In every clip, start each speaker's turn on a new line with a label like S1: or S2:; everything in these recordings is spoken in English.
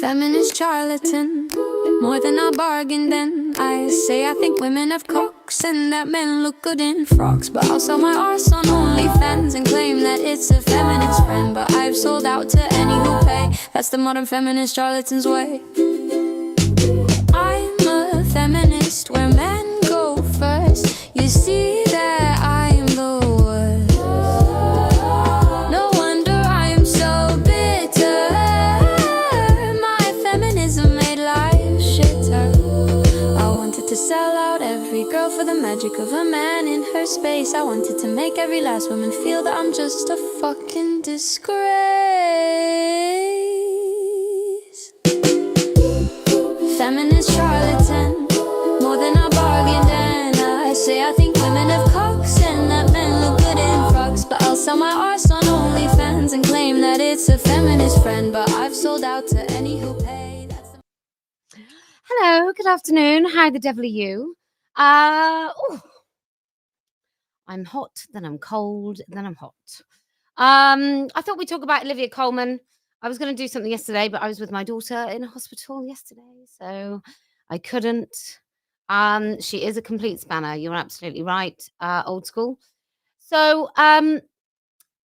S1: feminist charlatan, more than I bargained then. I say I think women have cocks and that men look good in frocks, but I'll sell my arse on OnlyFans and claim that it's a feminist friend. But I've sold out to any who pay. That's the modern feminist charlatan's way. I'm a feminist where men go first. You see that I'm the worst. No wonder I'm so bitter. My feminism made life shitter. I wanted to sell out every girl for the magic of a man in her space. I wanted to make every last woman feel that I'm just a fucking disgrace. Feminist charlatan, more than I bargained, and I say I think women have cocks and that men look good in frocks, but I'll sell my arse on OnlyFans and claim that it's a feminist friend. But I've sold out to any who pay.
S2: Hello, good afternoon. How the devil are you? I'm hot, then I'm cold, then I'm hot. I thought we'd talk about Olivia Colman. I was going to do something yesterday, but I was with my daughter in a hospital yesterday, so I couldn't. She is a complete spanner. You're absolutely right. Old school. So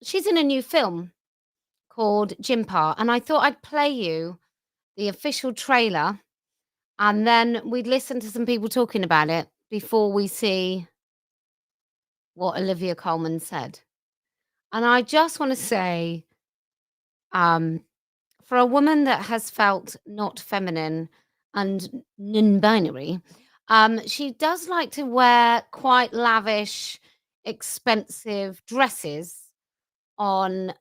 S2: she's in a new film called Jimpa, and I thought I'd play you the official trailer, and then we'd listen to some people talking about it before we see what Olivia Colman said. And I just want to say, for a woman that has felt not feminine and non-binary, she does like to wear quite lavish, expensive dresses on,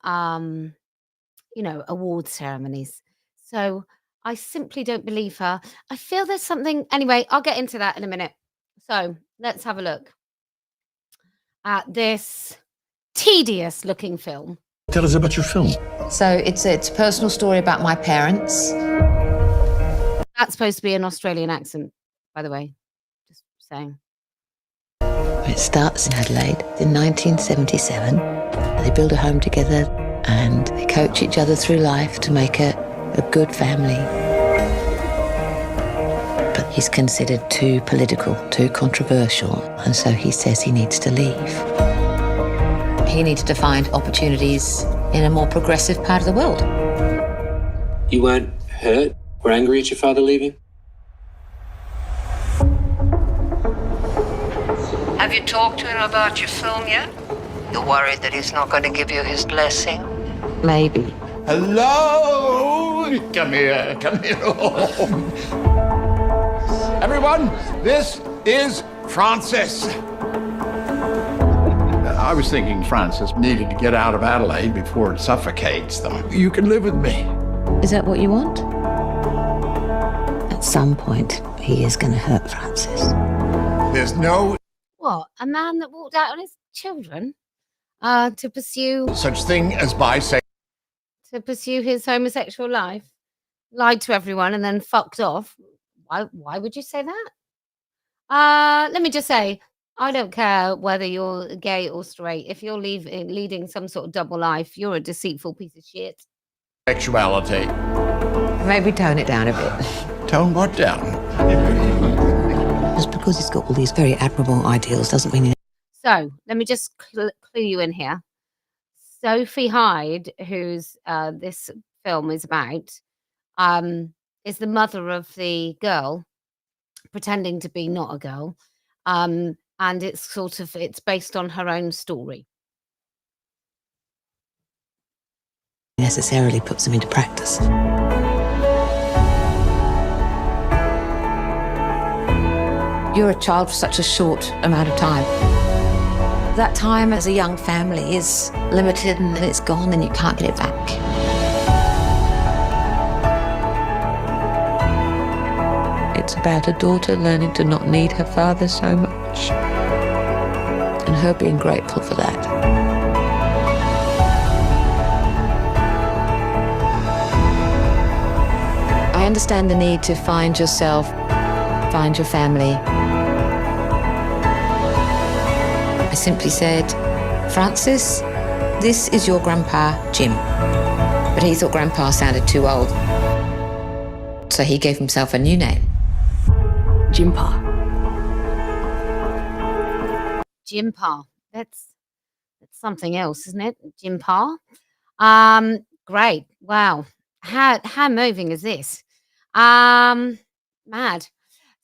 S2: award ceremonies. So I simply don't believe her. I feel there's something. Anyway, I'll get into that in a minute. So let's have a look at this tedious looking film.
S3: Tell us about your film.
S4: So it's a personal story about my parents.
S2: That's supposed to be an Australian accent, by the way. Just saying.
S4: It starts in Adelaide in 1977. They build a home together and they coach each other through life to make a good family. But he's considered too political, too controversial, and so he says he needs to leave. He needed to find opportunities in a more progressive part of the world.
S5: You weren't hurt or angry at your father leaving?
S6: Have you talked to him about your film yet? You're worried that he's not going to give you his blessing?
S4: Maybe.
S3: Hello! Come here, come here. Everyone, this is Francis. I was thinking Francis needed to get out of Adelaide before it suffocates them. You can live with me.
S4: Is that what you want? At some point, he is going to hurt Francis.
S3: There's no
S2: What? A man that walked out on his children to pursue
S3: such thing as bisexuality.
S2: his homosexual life, lied to everyone, and then fucked off. Why would you say that? Let me just say, I don't care whether you're gay or straight. If you're leading some sort of double life, you're a deceitful piece of shit.
S3: Sexuality.
S4: Maybe tone it down a bit.
S3: Tone what down?
S4: Just because he's got all these very admirable ideals doesn't mean...
S2: So let me just clue you in here. Sophie Hyde, who's this film is about, is the mother of the girl pretending to be not a girl. And it's based on her own story.
S4: Necessarily puts them into practice. You're a child for such a short amount of time. That time as a young family is limited, and then it's gone and you can't get it back. It's about a daughter learning to not need her father so much, and her being grateful for that. I understand the need to find yourself, find your family. I simply said, Francis, this is your grandpa, Jim. But he thought grandpa sounded too old. So he gave himself a new name.
S7: Jimpa.
S2: Jimpa. That's something else, isn't it? Jimpa. Great. Wow. How moving is this? Mad.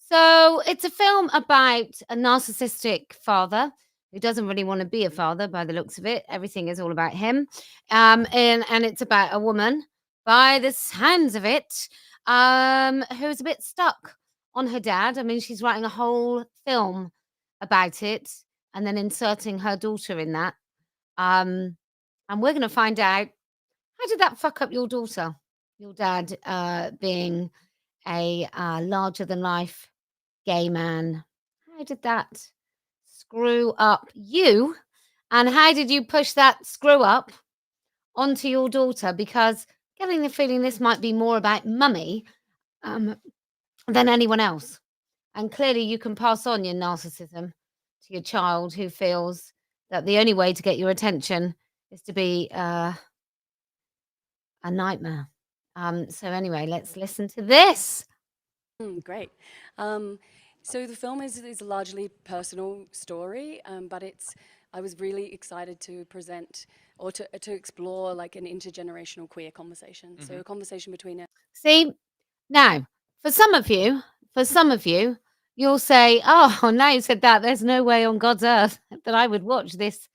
S2: So it's a film about a narcissistic father who doesn't really want to be a father by the looks of it. Everything is all about him. And it's about a woman, by the sounds of it, who's a bit stuck on her dad. I mean, she's writing a whole film about it and then inserting her daughter in that. And we're going to find out, how did that fuck up your daughter? Your dad being a larger than life gay man. How did that screw up you? And how did you push that screw up onto your daughter? Because getting the feeling this might be more about mummy than anyone else. And clearly you can pass on your narcissism to your child who feels that the only way to get your attention is to be a nightmare. So anyway, let's listen to this.
S7: Great. So the film is a largely personal story, but I was really excited to present or to explore like an intergenerational queer conversation. So a conversation between
S2: See, now for some of you, you'll say, "Oh, now you said that, there's no way on God's earth that I would watch this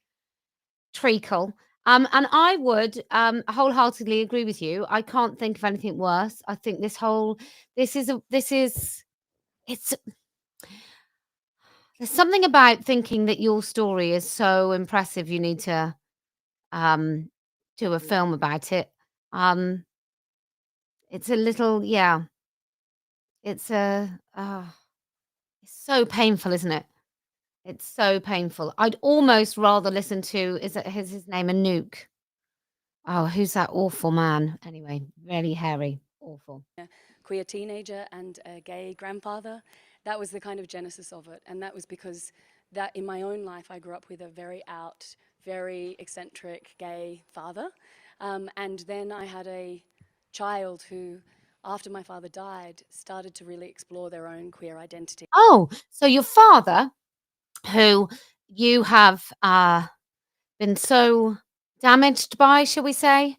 S2: treacle." And I would wholeheartedly agree with you. I can't think of anything worse. I think there's something about thinking that your story is so impressive you need to do a film about it. It's a little, yeah. It's it's so painful, isn't it? It's so painful. I'd almost rather listen to, is his name Anouk? Oh, who's that awful man? Anyway, really hairy, awful.
S7: queer teenager and a gay grandfather. That was the kind of genesis of it. And that was because that in my own life, I grew up with a very out, very eccentric gay father. And then I had a child who, after my father died, started to really explore their own queer identity.
S2: Oh, so your father, who you have been so damaged by, shall we say,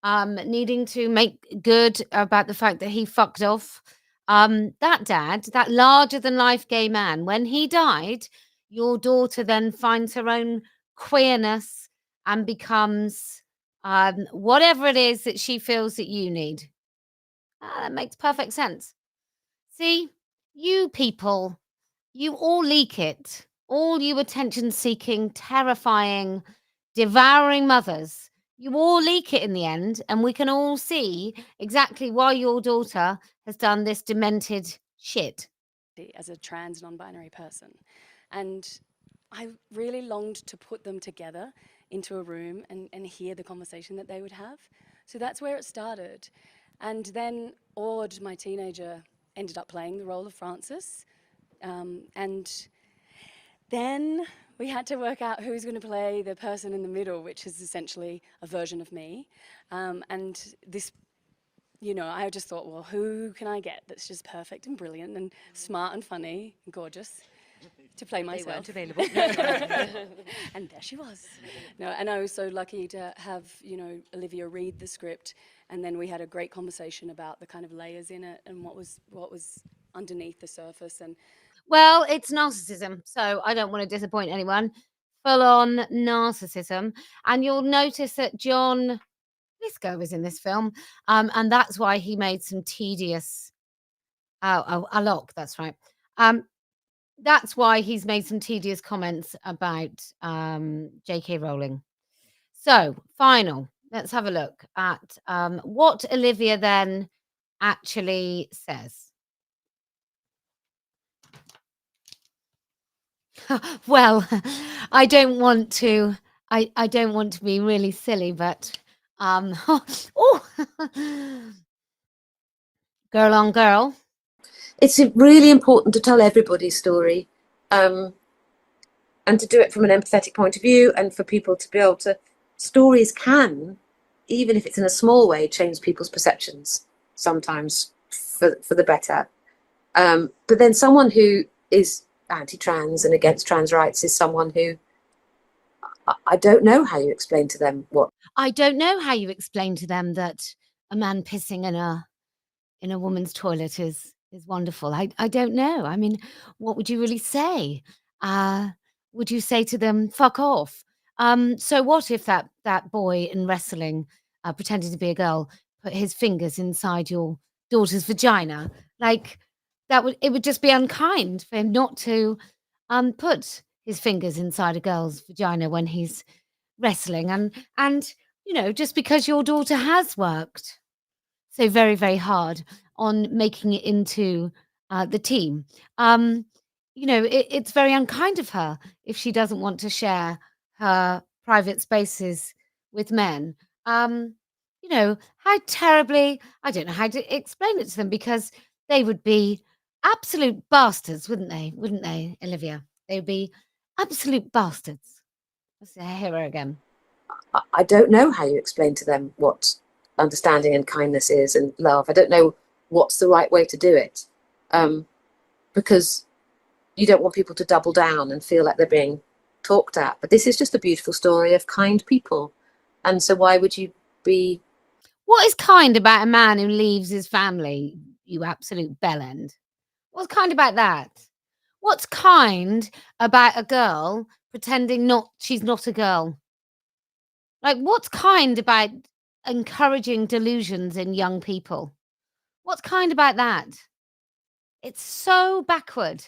S2: needing to make good about the fact that he fucked off. That dad, that larger than life gay man, when he died, your daughter then finds her own queerness and becomes whatever it is that she feels that you need. That makes perfect sense. See, you people, you all leak it. All you attention-seeking, terrifying, devouring mothers, you all leak it in the end, and we can all see exactly why your daughter has done this demented shit.
S7: As a trans non-binary person. And I really longed to put them together into a room and hear the conversation that they would have. So that's where it started. And then Ord, my teenager, ended up playing the role of Francis. And then we had to work out who's going to play the person in the middle, which is essentially a version of me. And this, you know, I just thought, well, who can I get that's just perfect and brilliant and smart and funny and gorgeous to play myself?
S4: They weren't available.
S7: And there she was. No, and I was so lucky to have, you know, Olivia read the script, and then we had a great conversation about the kind of layers in it and what was underneath the surface. And
S2: well, it's narcissism, so I don't want to disappoint anyone. Full on narcissism. And you'll notice that John Lithgow is in this film, and that's why he made some tedious. Alok, that's right. That's why he's made some tedious comments about J.K. Rowling. So, final. Let's have a look at what Olivia then actually says. Well, I don't want to be really silly, but girl on girl.
S8: It's really important to tell everybody's story, and to do it from an empathetic point of view, and for people to be able to, stories can, even if it's in a small way, change people's perceptions sometimes for the better. But then someone who is anti-trans and against trans rights is someone who I don't know how you explain to them what.
S2: I don't know how you explain to them that a man pissing in a woman's toilet is wonderful. I don't know. I mean, what would you really say? Would you say to them, "Fuck off"? So what if that boy in wrestling, pretending to be a girl, put his fingers inside your daughter's vagina? Like it would just be unkind for him not to put his fingers inside a girl's vagina when he's wrestling, and just because your daughter has worked so very, very hard on making it into the team. It's very unkind of her if she doesn't want to share her private spaces with men. How terribly, I don't know how to explain it to them, because they would be absolute bastards, wouldn't they? Wouldn't they, Olivia? They would be absolute bastards. Let's hear her again.
S8: I don't know how you explain to them what understanding and kindness is and love. I don't know what's the right way to do it, because you don't want people to double down and feel like they're being talked at. But this is just a beautiful story of kind people. And so why would you be...
S2: What is kind about a man who leaves his family, you absolute bellend? What's kind about that? What's kind about a girl pretending she's not a girl? Like, what's kind about encouraging delusions in young people? What's kind about that? It's so backward.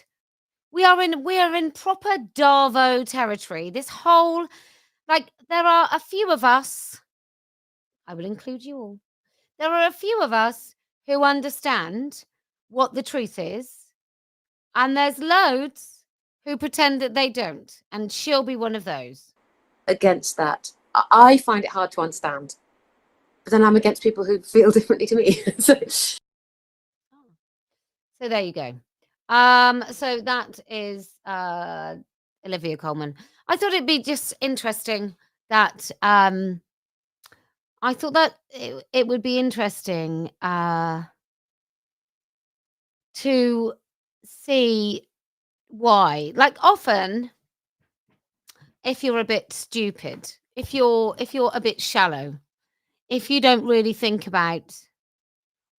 S2: We are in proper Darvo territory. This whole, there are a few of us, I will include you all. There are a few of us who understand what the truth is, and there's loads who pretend that they don't, and she'll be one of those.
S8: Against that. I find it hard to understand, but then I'm against people who feel differently to me. So
S2: there you go. So that is Olivia Colman. I thought it'd be just interesting that I thought that it would be interesting to see why. Like, often, if you're a bit stupid, if you're a bit shallow, if you don't really think about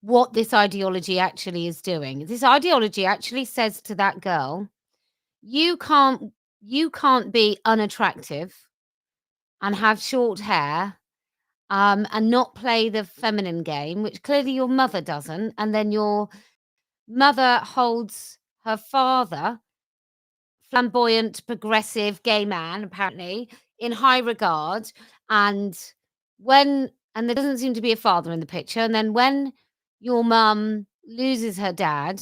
S2: what this ideology actually is doing, this ideology actually says to that girl, you can't be unattractive and have short hair and not play the feminine game, which clearly your mother doesn't, and then your mother holds her father, flamboyant, progressive gay man, apparently, in high regard, and there doesn't seem to be a father in the picture, and then when your mum loses her dad,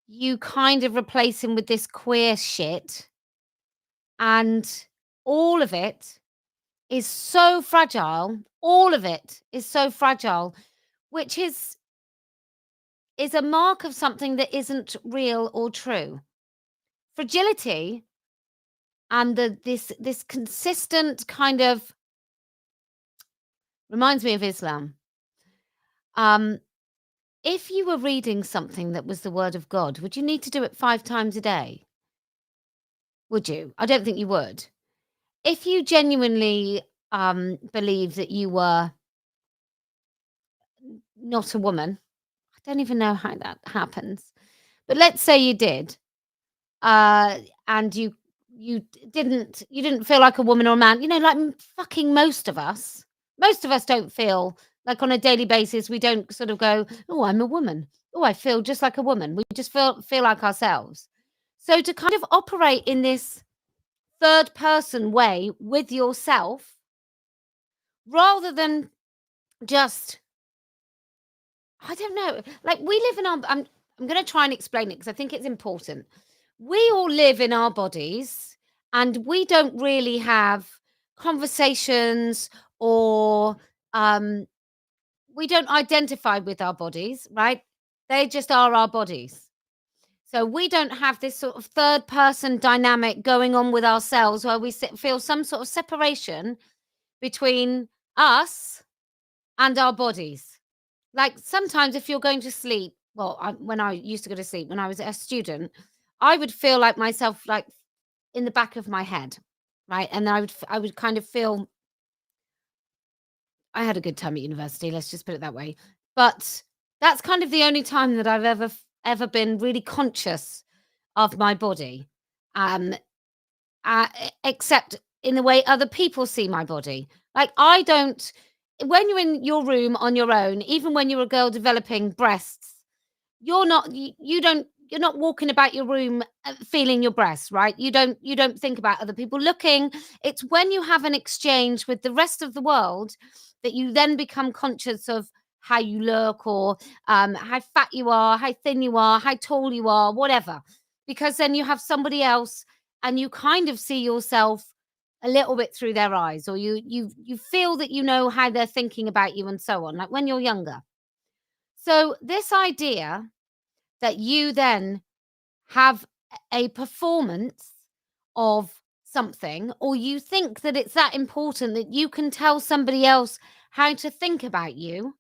S2: you kind of replace him with this queer shit, and all of it is so fragile. All of it is so fragile, which is a mark of something that isn't real or true. Fragility and this consistent kind of reminds me of Islam. If you were reading something that was the word of God, would you need to do it 5 times a day? Would you? I don't think you would. If you genuinely believe that you were not a woman, I don't even know how that happens, but let's say you did, and you didn't feel like a woman or a man, like fucking most of us don't feel like, on a daily basis, we don't sort of go, oh, I'm a woman, oh, I feel just like a woman. We just feel like ourselves. So to kind of operate in this third person way with yourself, rather than just, I don't know, like, we live in our, I'm going to try and explain it because I think it's important. We all live in our bodies, and we don't really have conversations, or we don't identify with our bodies, right? They just are our bodies. So we don't have this sort of third person dynamic going on with ourselves where we feel some sort of separation between us and our bodies. Like sometimes if you're going to sleep, well, when I used to go to sleep, when I was a student, I would feel like myself, like in the back of my head, right? And I would kind of feel I had a good time at university, let's just put it that way. But that's kind of the only time that I've ever been really conscious of my body, um, except in the way other people see my body. Like I don't. When you're in your room on your own, even when you're a girl developing breasts, you're not walking about your room feeling your breasts, right? You don't think about other people looking. It's when you have an exchange with the rest of the world that you then become conscious of how you look, or how fat you are, how thin you are, how tall you are, whatever. Because then you have somebody else and you kind of see yourself a little bit through their eyes, or you feel that you know how they're thinking about you and so on, like when you're younger. So this idea that you then have a performance of something, or you think that it's that important that you can tell somebody else how to think about you,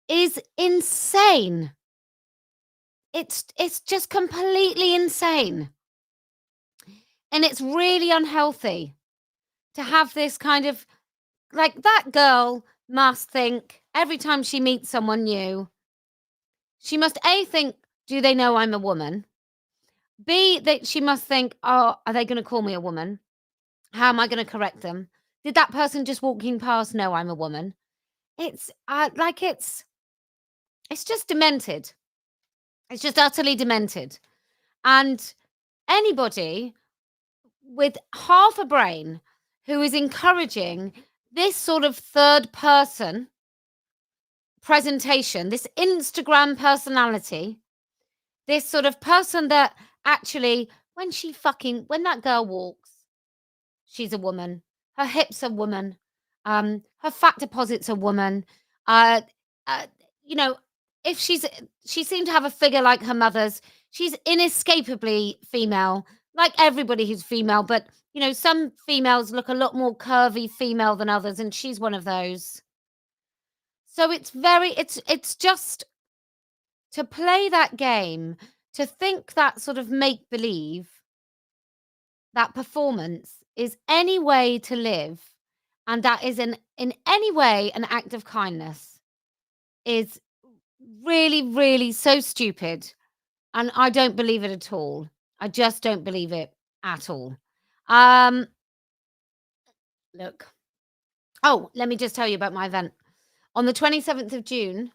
S2: is insane. It's just completely insane. And it's really unhealthy to have this kind of, like, that girl must think every time she meets someone new, she must A, think, do they know I'm a woman? B, that she must think, oh, are they going to call me a woman? How am I going to correct them? Did that person just walking past know I'm a woman? It's like it's just demented. It's just utterly demented. And anybody with half a brain who is encouraging this sort of third person presentation, this Instagram personality, this sort of person that actually, when that girl walks, she's a woman. Her hips are woman. Her fat deposits are woman. Uh, uh, you know, if she seemed to have a figure like her mother's. She's inescapably female, like everybody who's female. But some females look a lot more curvy female than others, and she's one of those. So it's just to play that game, to think that sort of make believe, that performance is any way to live, and that is in any way an act of kindness, is really, really so stupid. And I don't believe it at all. I just don't believe it at all. Look. Oh, let me just tell you about my event. On the 27th of June,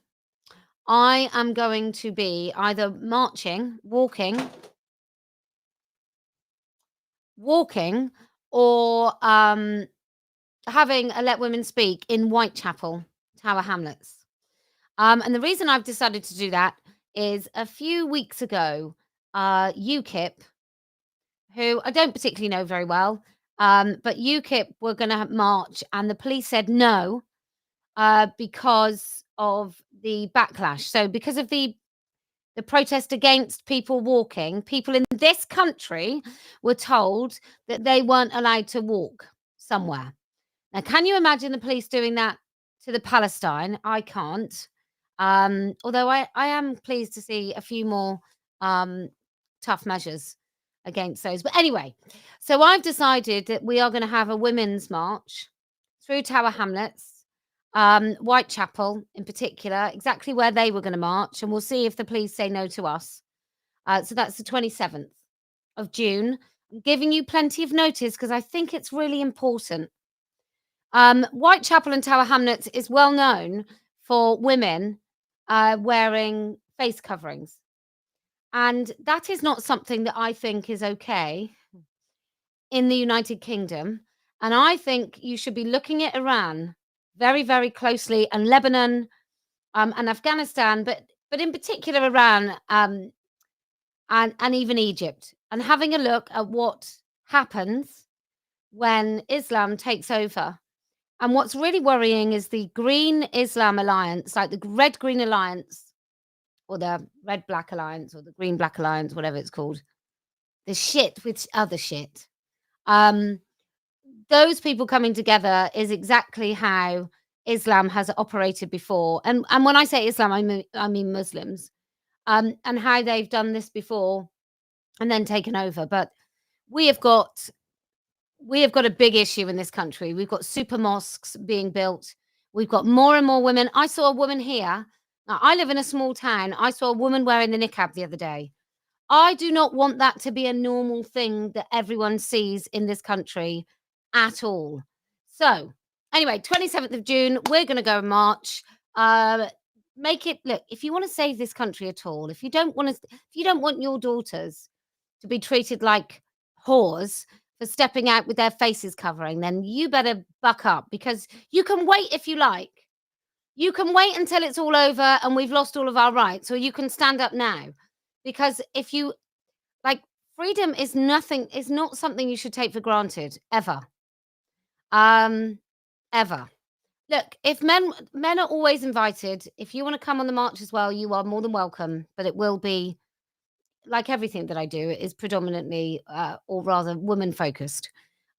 S2: I am going to be either marching, walking, or having a Let Women Speak in Whitechapel, Tower Hamlets. And the reason I've decided to do that is a few weeks ago, UKIP, who I don't particularly know very well, but UKIP were going to march, and the police said no because of the backlash. So because of the protest against people walking, people in this country were told that they weren't allowed to walk somewhere. Now, can you imagine the police doing that to the Palestine? I can't. Although I am pleased to see a few more tough measures against those. But anyway, so I've decided that we are going to have a women's march through Tower Hamlets, Whitechapel in particular, exactly where they were going to march, and we'll see if the police say no to us. So that's the 27th of June. I'm giving you plenty of notice because I think it's really important. Whitechapel and Tower Hamlets is well known for women wearing face coverings. And that is not something that I think is okay in the United Kingdom. And I think you should be looking at Iran very, very closely, and Lebanon and Afghanistan, but in particular Iran and even Egypt, and having a look at what happens when Islam takes over. And what's really worrying is the Green Islam Alliance, like the Red Green Alliance, or the Red Black Alliance, or the Green Black Alliance, whatever it's called. The shit with other shit. Those people coming together is exactly how Islam has operated before. And when I say Islam, I mean Muslims, and how they've done this before and then taken over. But we have got a big issue in this country. We've got super mosques being built. We've got more and more women. I saw a woman here. Now, I live in a small town. I saw a woman wearing the niqab the other day. I do not want that to be a normal thing that everyone sees in this country at all. So, anyway, 27th of June, we're going to go and march. Make it, look, if you want to save this country at all, if you don't want your daughters to be treated like whores for stepping out with their faces covering, then you better buck up, because you can wait if you like. You can wait until it's all over and we've lost all of our rights, or you can stand up now. Because if you, like, freedom is not something you should take for granted, ever. Ever. Look, if men are always invited. If you want to come on the march as well, you are more than welcome. But it will be, like everything that I do, it is predominantly, or rather, woman focused.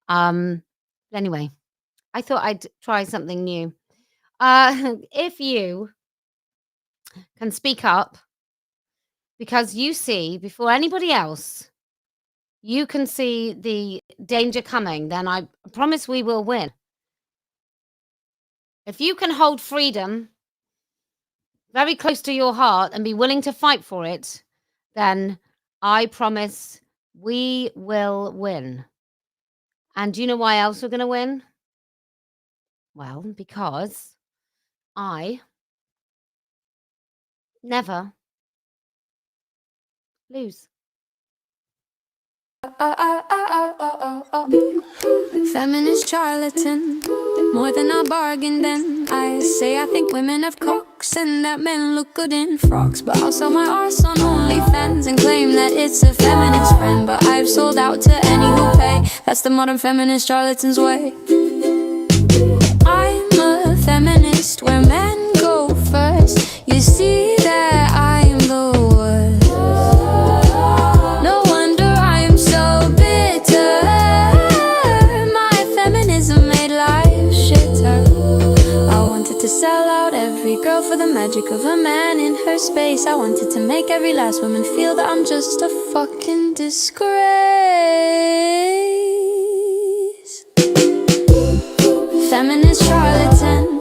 S2: Anyway, I thought I'd try something new. If you can speak up, because you see before anybody else, you can see the danger coming, then I promise we will win. If you can hold freedom very close to your heart and be willing to fight for it, then I promise we will win. And do you know why else we're going to win? Well, because I never lose.
S1: Feminist charlatan, more than I bargained then. I say I think women have cocks and that men look good in frocks, but I'll sell my arse on OnlyFans and claim that it's a feminist friend. But I've sold out to any who pay. That's the modern feminist charlatan's way. I'm a feminist where men go first. You see that I'm the worst. No wonder I am so bitter. My feminism made life shitter. I wanted to sell out every girl for the magic of a man in her space. I wanted to make every last woman feel that I'm just a fucking disgrace. Feminist charlatan,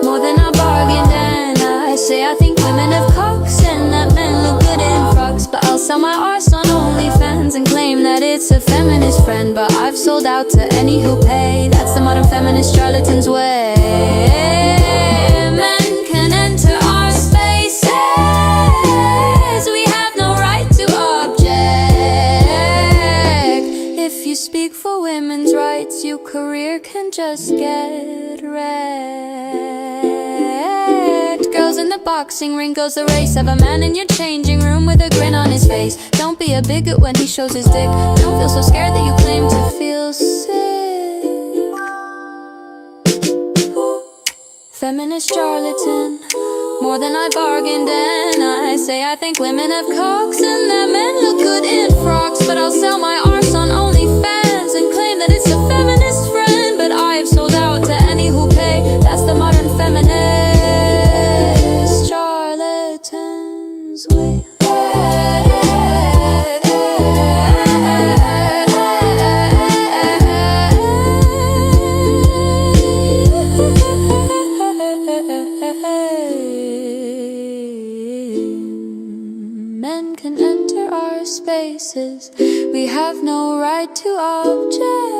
S1: more than I bargained. And I say I think women have cocks and that men look good in frocks, but I'll sell my arse on OnlyFans and claim that it's a feminist friend. But I've sold out to any who pay. That's the modern feminist charlatan's way. Men can enter our spaces. We have no right to object. If you speak for women's rights, your career can just get wrecked. Girls in the boxing ring goes the race. Have a man in your changing room with a grin on his face. Don't be a bigot when he shows his dick. Don't feel so scared that you claim to feel sick. Feminist charlatan, more than I bargained. And I say I think women have cocks and that men look good in frocks, but I'll sell my arse on OnlyFans and claim that it's a feminist friend. But I've sold out to any who pay. That's the modern feminist charlatan's way. Men can enter our spaces. We have no right to object.